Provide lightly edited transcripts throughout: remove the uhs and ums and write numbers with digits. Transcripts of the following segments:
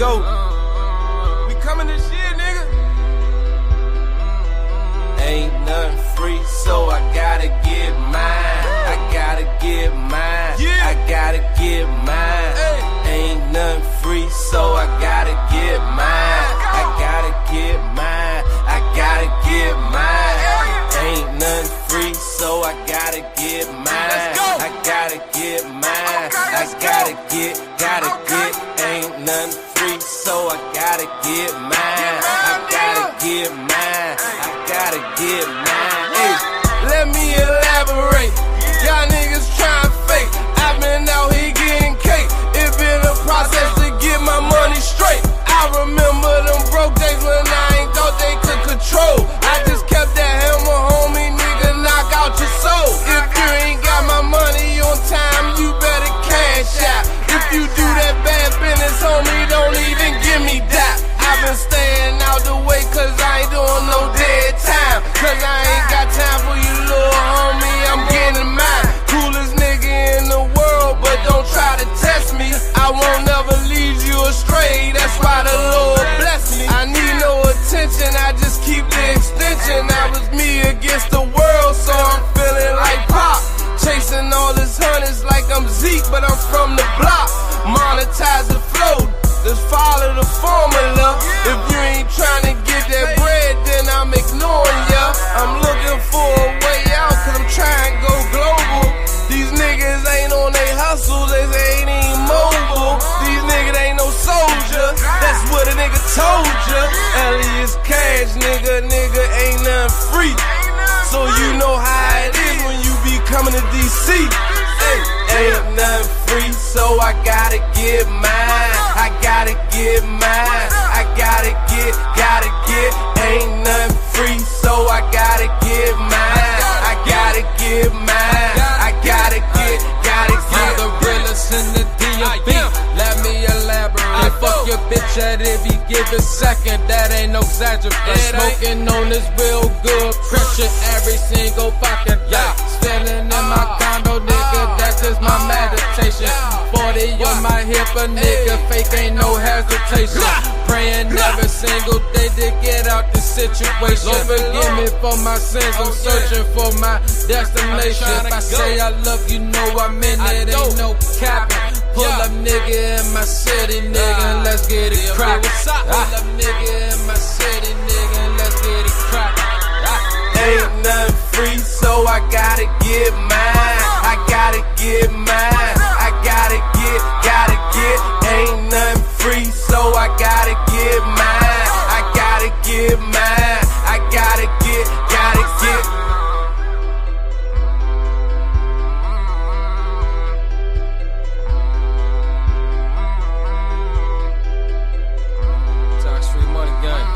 go. We coming this year, nigga. Ain't nothing free, so I gotta get mine. I gotta get mine. I gotta get mine. Ain't nothing free, so I gotta get mine. I gotta get mine. I gotta get mine. Ain't nothing free, so I gotta get mine. I gotta get mine. I gotta get. Ain't nothing free, so I gotta get mine. I gotta get mine. I gotta get mine. Hey, let me elaborate. Y'all niggas trying fake. I've been out here getting cake. It been a process to get my money straight. I remember them broke days when I ain't thought they could control. I just kept that hammer, homie, nigga, knock out your soul. If you ain't got my money on time, you better cash out. If you do that bad business, homie, don't even give me that. I've been staying out the way cause I ain't doing no dead time. Cause I ain't got time for you, little homie, I'm getting mine. Coolest nigga in the world, but don't try to test me. I won't never lead you astray, that's why the Lord bless me. I need no attention, I just keep the extension. That was me against the world, so I'm feeling like Pop. Chasing all this hundreds like I'm Zeke, but I'm from the block. Monetize the flow, just follow the formula. If you ain't trying to get that bread, then I'm ignoring ya. I'm looking for a way out, cause I'm trying to go global. These niggas ain't on they hustle, they ain't even mobile. These niggas ain't no soldier, that's what a nigga told ya. Elias Cash, nigga, ain't nothing free. So you know how it is when you be coming to DC. Hey, ain't nothing free, so I gotta get mine. I gotta get mine. I gotta get. Ain't nothing free, so I gotta get mine. I gotta get mine. I gotta get. I'm the realest in the D.O.B. Let me elaborate. Fuck your bitch at every given second. That ain't no exaggeration. Smoking on this real good pressure every single fucking day. Standing in my condo, nigga, that's just my meditation. 40 on my hip, a nigga, fake ain't no hesitation. Praying every single day to get out the situation. Lord forgive me for my sins, I'm searching for my destination. If I say I love you, know I mean it, ain't no capping. Pull up nigga in my city, nigga, let's get it crackin'. Pull up nigga in my city, nigga, let's get it crackin'. Ain't nothing free, so I gotta get mine. I gotta get mine. I gotta get. Ain't nothing free, so I gotta get mine. I gotta get mine. I gotta get. Tax-free money gang.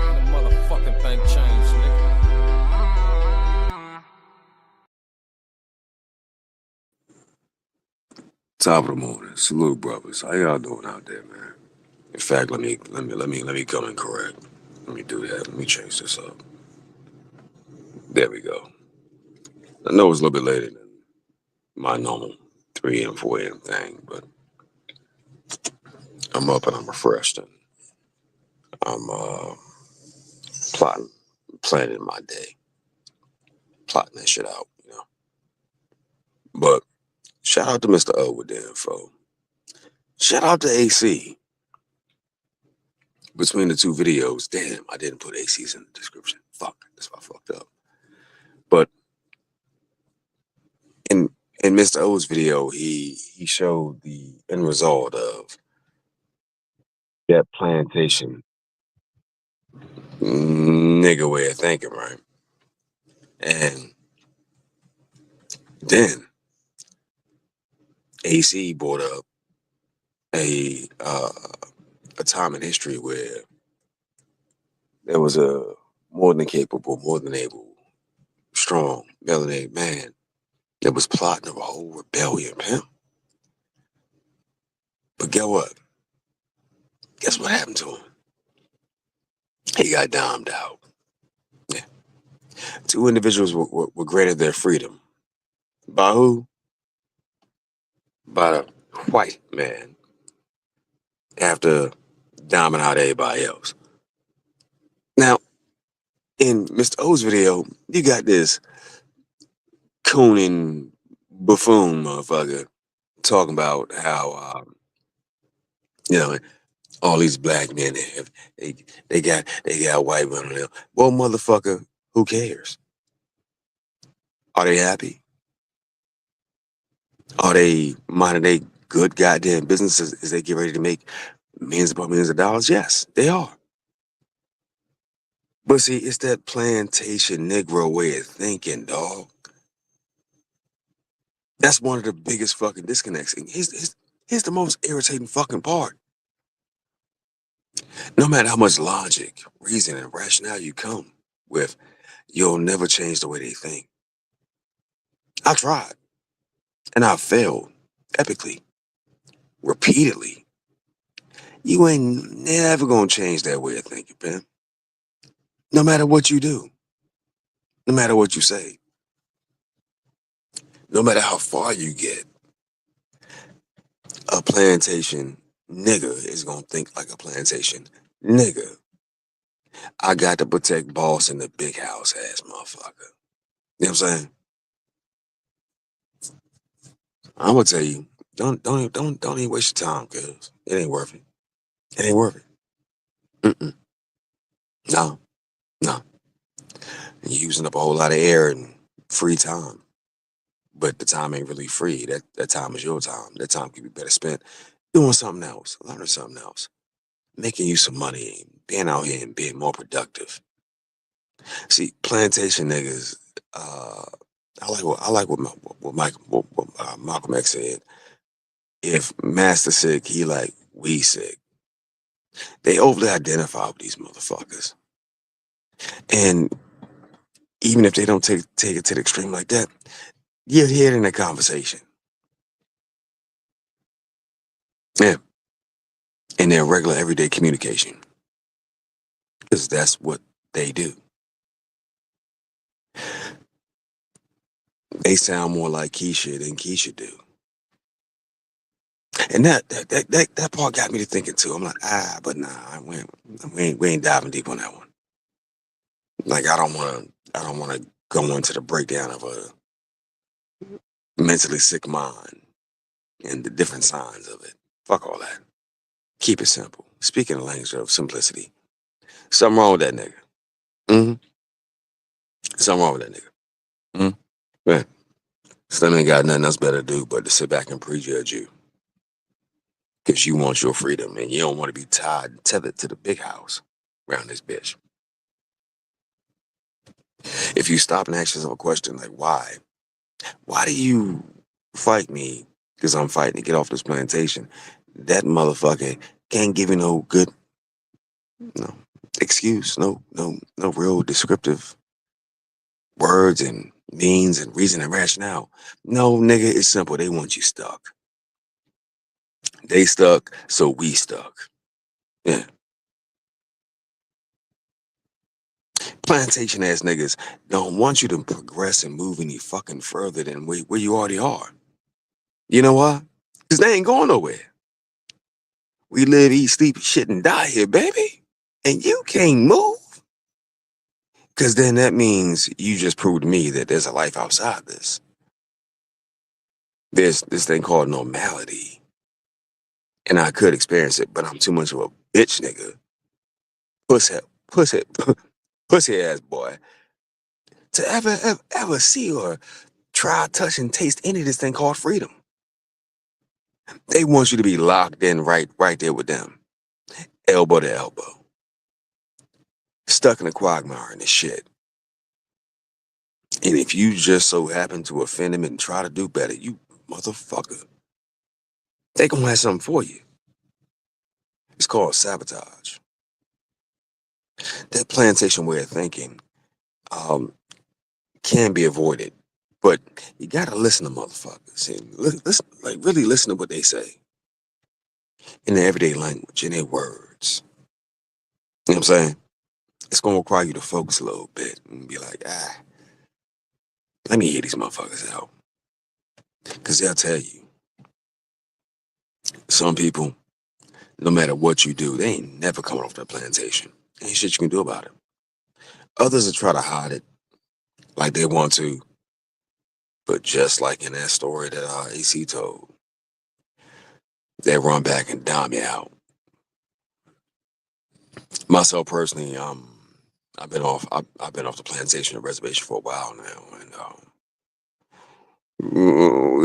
And the motherfucking bank change, nigga. Top of the morning. Salute, brothers. How y'all doing out there, man? In fact, let me come in correct. Let me do that. Let me change this up. There we go. I know it's a little bit later than my normal 3 a.m., 4 a.m. thing, but I'm up and I'm refreshed and I'm planning my day, plotting that shit out, you know. But shout out to Mr. O with the info. Shout out to AC. Between the two videos, damn, I didn't put ACs in the description. Fuck, that's why I fucked up. But in Mr. O's video, he showed the end result of that plantation nigga way of thinking, right? And then AC brought up a time in history where there was a more than capable, more than able, strong, melanated man that was plotting a whole rebellion, pimp. But guess what? Guess what happened to him? He got domed out. Yeah. 2 individuals were granted their freedom. By who? By the white man. after diming out everybody else. Now, in Mr. O's video, you got this cooning buffoon motherfucker talking about how you know all these black men have they they got white women. Well, motherfucker, who cares? Are they happy? Are they minding they good goddamn businesses as they get ready to make millions upon millions of dollars? Yes, they are. But see, it's that plantation Negro way of thinking, dog. That's one of the biggest fucking disconnects. And here's the most irritating fucking part. No matter how much logic, reason, and rationale you come with, you'll never change the way they think. I tried, and I failed epically, repeatedly. You ain't never gonna change that way of thinking, man. No matter what you do, no matter what you say, no matter how far you get, a plantation nigga is gonna think like a plantation nigga. I got to protect boss in the big house ass motherfucker. You know what I'm saying? I'm gonna tell you, don't even waste your time, cause it ain't worth it. It ain't worth it. Mm-mm. No, no. You're using up a whole lot of air and free time, but the time ain't really free. That time is your time. That time could be better spent doing something else, learning something else, making you some money, being out here and being more productive. See, plantation niggas. Uh, I like what Malcolm X said. If Master sick, he like we sick. They overly identify with these motherfuckers, and even if they don't take it to the extreme like that, you hear it in the conversation. Yeah, in their regular everyday communication, because that's what they do. They sound more like Keisha than Keisha do, and that part got me to thinking too. I'm like, but nah, we ain't diving deep on that one. Like, I don't want to go into the breakdown of a mentally sick mind and the different signs of it. Fuck all that. Keep it simple. Speaking the language of simplicity. Something wrong with that nigga. Mm-hmm. Something wrong with that nigga. Mm-hmm. Yeah. Slim ain't got nothing else better to do but to sit back and prejudge you. Because you want your freedom and you don't want to be tied and tethered to the big house around this bitch. If you stop and ask yourself a question like, why? Why do you fight me? Because I'm fighting to get off this plantation. That motherfucker can't give you no good, no excuse, no real descriptive words and means and reason and rationale. No, nigga, it's simple. They want you stuck. They stuck, so we stuck. Yeah. Plantation ass niggas don't want you to progress and move any fucking further than where you already are. You know why? Because they ain't going nowhere. We live, eat, sleep, shit, and die here, baby. And you can't move. Because then that means you just proved to me that there's a life outside this. There's this thing called normality. And I could experience it, but I'm too much of a bitch nigga. Pussy, pussy, pussy ass boy. To ever see or try, touch, and taste any of this thing called freedom. They want you to be locked in right there with them. Elbow to elbow. Stuck in a quagmire and this shit. And if you just so happen to offend them and try to do better, you motherfucker, they gonna have something for you. It's called sabotage. That plantation way of thinking um, can be avoided, but you gotta listen to motherfuckers and listen, like really listen to what they say in their everyday language, in their words. You know what I'm saying? It's gonna require you to focus a little bit and be like, let me hear these motherfuckers out, because they'll tell you some people No matter what you do, they ain't never coming off that plantation. Ain't shit you can do about it. Others will try to hide it like they want to, but just like in that story that AC told, they run back and dime you out. Myself personally, I've been off the plantation and reservation for a while now, and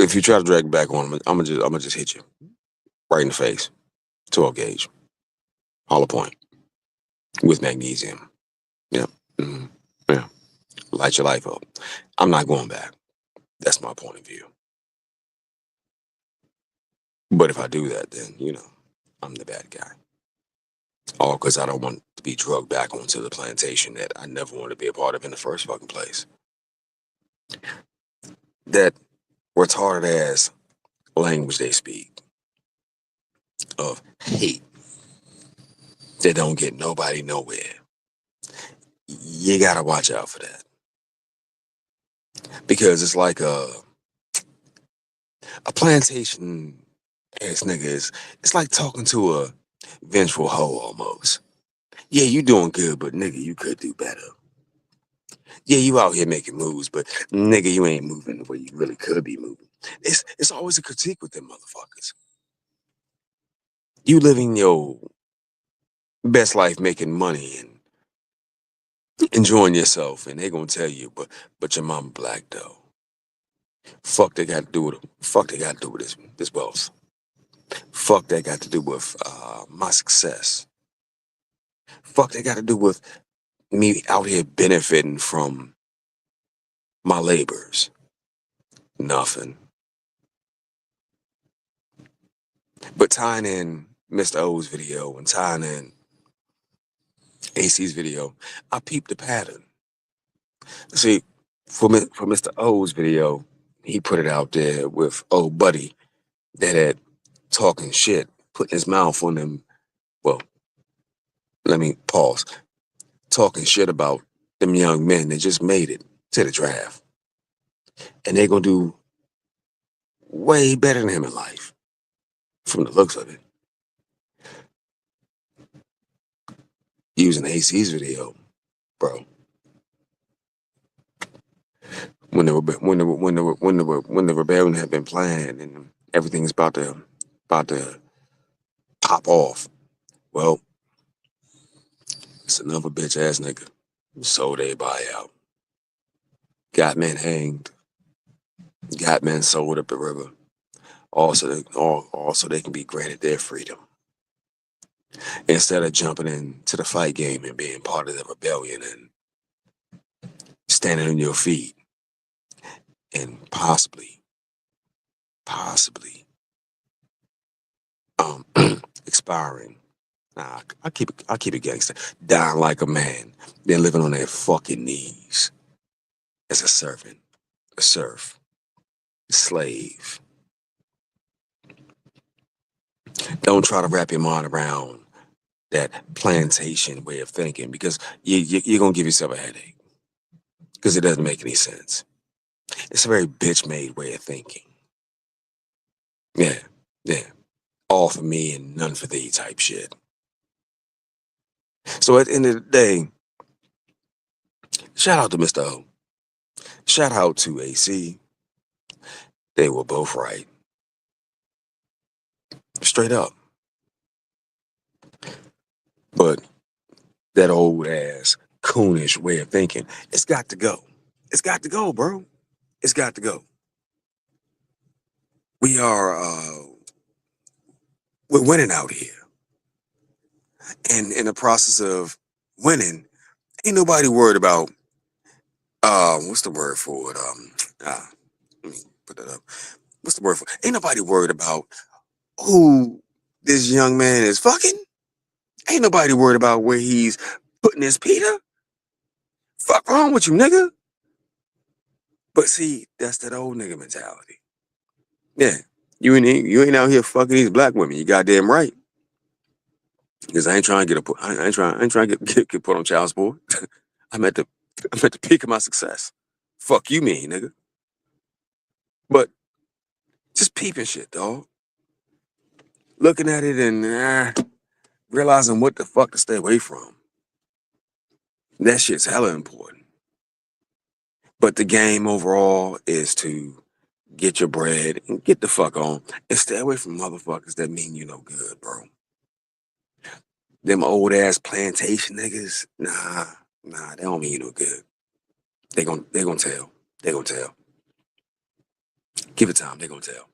if you try to drag me back on, I'm gonna just hit you right in the face, 12 gauge, hollow point with magnesium. Yeah, yeah, light your life up. I'm not going back. That's my point of view. But if I do that, then I'm the bad guy. All because I don't want to be drugged back onto the plantation that I never wanted to be a part of in the first fucking place. That retarded ass language they speak of hate that don't get nobody nowhere. You gotta watch out for that. Because it's like a plantation ass nigga it's like talking to a vengeful hoe almost. Yeah, you doing good, but nigga, you could do better. Yeah, you out here making moves, but nigga, you ain't moving the way you really could be moving. It's always a critique with them motherfuckers. You living your best life making money and enjoying yourself, and they gonna tell you, but your mama black though. Fuck they got to do with fuck they got to do with this wealth. Fuck that got to do with my success. Fuck they got to do with me out here benefiting from my labors. Nothing. But tying in Mr. O's video and tying in AC's video, I peeped the pattern. See, for Mr. O's video, he put it out there with old buddy that had talking shit, putting his mouth on them. Well, let me pause. Talking shit about them young men that just made it to the draft. And they're gonna do way better than him in life, from the looks of it. Using AC's video, bro. When the rebellion had been planned and everything's about to pop off. Well, it's another bitch ass nigga. Sold a buyout. Got men hanged. Got men sold up the river. Also they can be granted their freedom. Instead of jumping into the fight game and being part of the rebellion and standing on your feet and possibly um expiring. Nah, I keep it gangster. Dying like a man, then living on their fucking knees as a servant, a serf, a slave. Don't try to wrap your mind around that plantation way of thinking because you're gonna give yourself a headache because it doesn't make any sense. It's a very bitch-made way of thinking. Yeah, yeah. All for me and none for thee type shit. So at the end of the day, shout out to Mr. O. Shout out to AC. They were both right. Straight up. But that old ass coonish way of thinking, it's got to go. It's got to go, bro. It's got to go. We are we're winning out here. And in the process of winning, ain't nobody worried about what's the word for it? Let me put that up. What's the word for it? Ain't nobody worried about who this young man is fucking. Ain't nobody worried about where he's putting his Peter. Fuck wrong with you, nigga. But see, that's that old nigga mentality. Yeah. You ain't out here fucking these black women. You goddamn right. Because I ain't trying to I ain't trying to get put on child support. I'm at the peak of my success. Fuck you mean, nigga. But just peeping shit, dog. looking at it and realizing what the fuck to stay away from. That shit's hella important. But the game overall is to get your bread and get the fuck on and stay away from motherfuckers that mean you no good, bro. Them old ass plantation niggas, nah, they don't mean you no good. They gonna tell. They gonna tell. Give it time, they gonna tell.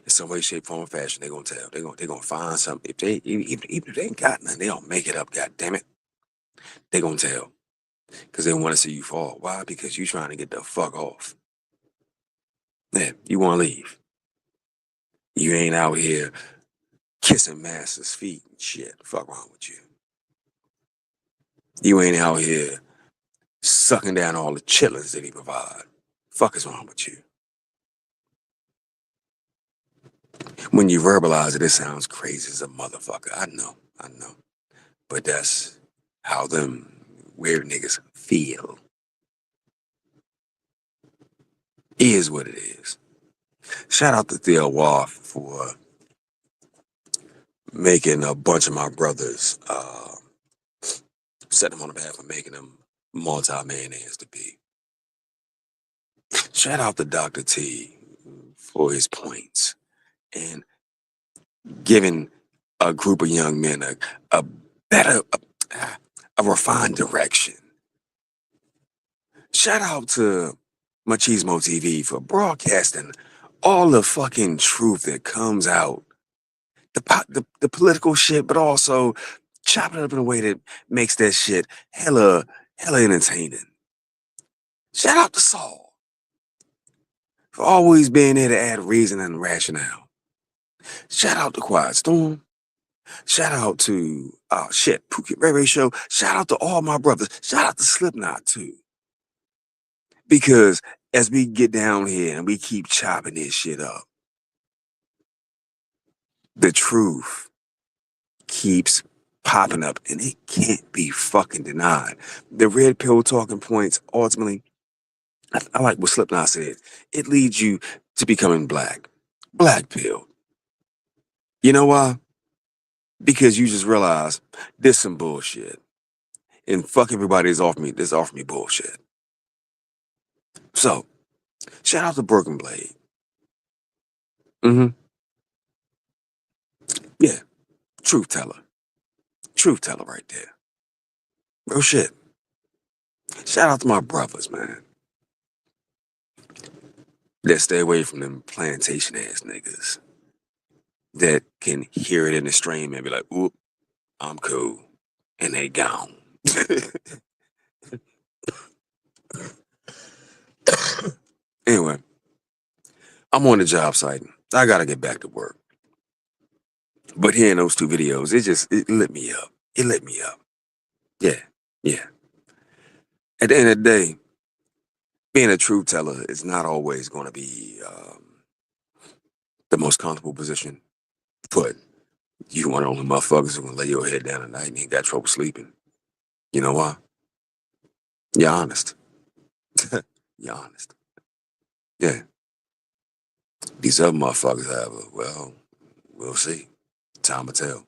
In some way, shape, form, or fashion, they gonna tell. They gonna find something. If they even if they ain't got nothing, they don't make it up, god damn it. They gonna tell. Cause they wanna see you fall. Why? Because you trying to get the fuck off. Yeah, you wanna leave. You ain't out here kissing master's feet and shit. Fuck wrong with you. You ain't out here sucking down all the chillings that he provide. Fuck is wrong with you. When you verbalize it, it sounds crazy as a motherfucker. I know. But that's how them weird niggas feel. Is what it is. Shout out to Theo Waff for making a bunch of my brothers, set them on the path of making them multi-millionaires to be. Shout out to Dr. T for his points and giving a group of young men a better, a refined direction. Shout out to Machismo TV for broadcasting all the fucking truth that comes out, the political shit, but also chopping it up in a way that makes that shit hella entertaining. Shout out to Saul for always being there to add reason and rationale. Shout out to Quiet Storm. Shout out to Phuket Ray Ray Show. Shout out to all my brothers. Shout out to Slipknot too. Because as we get down here and we keep chopping this shit up, the truth keeps popping up and it can't be fucking denied. The red pill talking points ultimately, I like what Slipknot said. It leads you to becoming black. Black pill. You know why? Because you just realize this some bullshit. And fuck everybody that's off me bullshit. So, shout out to Broken Blade. Mm-hmm. Yeah, truth teller. Truth teller right there. Real shit. Shout out to my brothers, man. That stay away from them plantation ass niggas. That can hear it in the stream and be like, oop, I'm cool. And they gone. Anyway, I'm on the job site. I gotta get back to work. But hearing those two videos, it lit me up. It lit me up. Yeah. At the end of the day, being a truth teller is not always going to be the most comfortable position. But you one of the motherfuckers who can lay your head down at night and ain't got trouble sleeping. You know why? You're honest. You're honest. Yeah. These other motherfuckers, however, well, we'll see. Time will tell.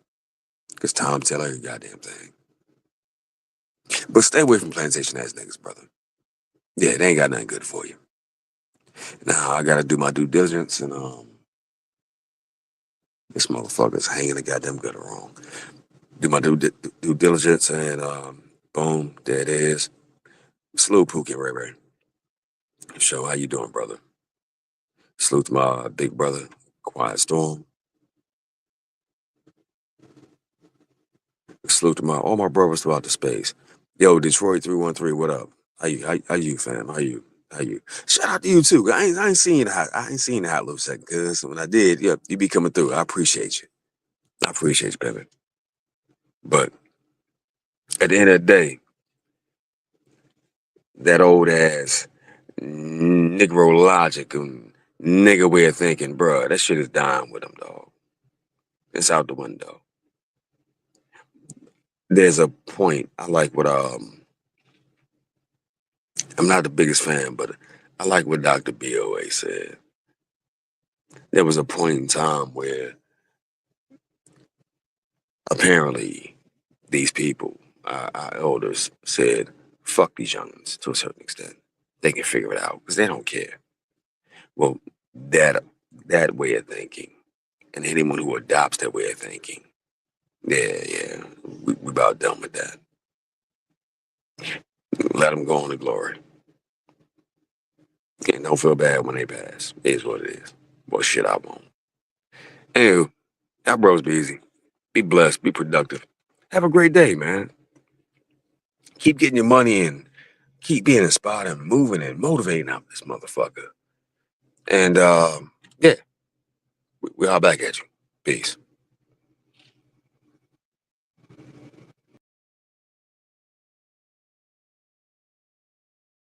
Because time tell every goddamn thing. But stay away from plantation ass niggas, brother. Yeah, they ain't got nothing good for you. Now I gotta do my due diligence and this motherfucker's hanging the goddamn good or wrong. Do my due diligence and boom, there it is. Salute Pookie Ray Ray. Show how you doing, brother? Salute to my big brother, Quiet Storm. Salute to all my brothers throughout the space. Yo, Detroit 313, what up? How you, fam? How you? Shout out to you too. I ain't seen the hot little second, cuz when I did, yeah, you be coming through. I appreciate you. Baby. But at the end of the day, that old ass Negro logic and nigga way of thinking, bruh, that shit is dying with them, dog. It's out the window. There's a point. I like what I'm not the biggest fan, but I like what Dr. BOA said. There was a point in time where Apparently, these people, our elders, said, fuck these youngins to a certain extent. They can figure it out because they don't care. Well, that way of thinking, and anyone who adopts that way of thinking, yeah, we about done with that. Let them go on to glory. And don't feel bad when they pass. It is what it is. Well, shit, I won't. Anywho, y'all bros be easy. Be blessed. Be productive. Have a great day, man. Keep getting your money in. Keep being inspired and moving and motivating out this motherfucker. And, yeah, we all back at you. Peace.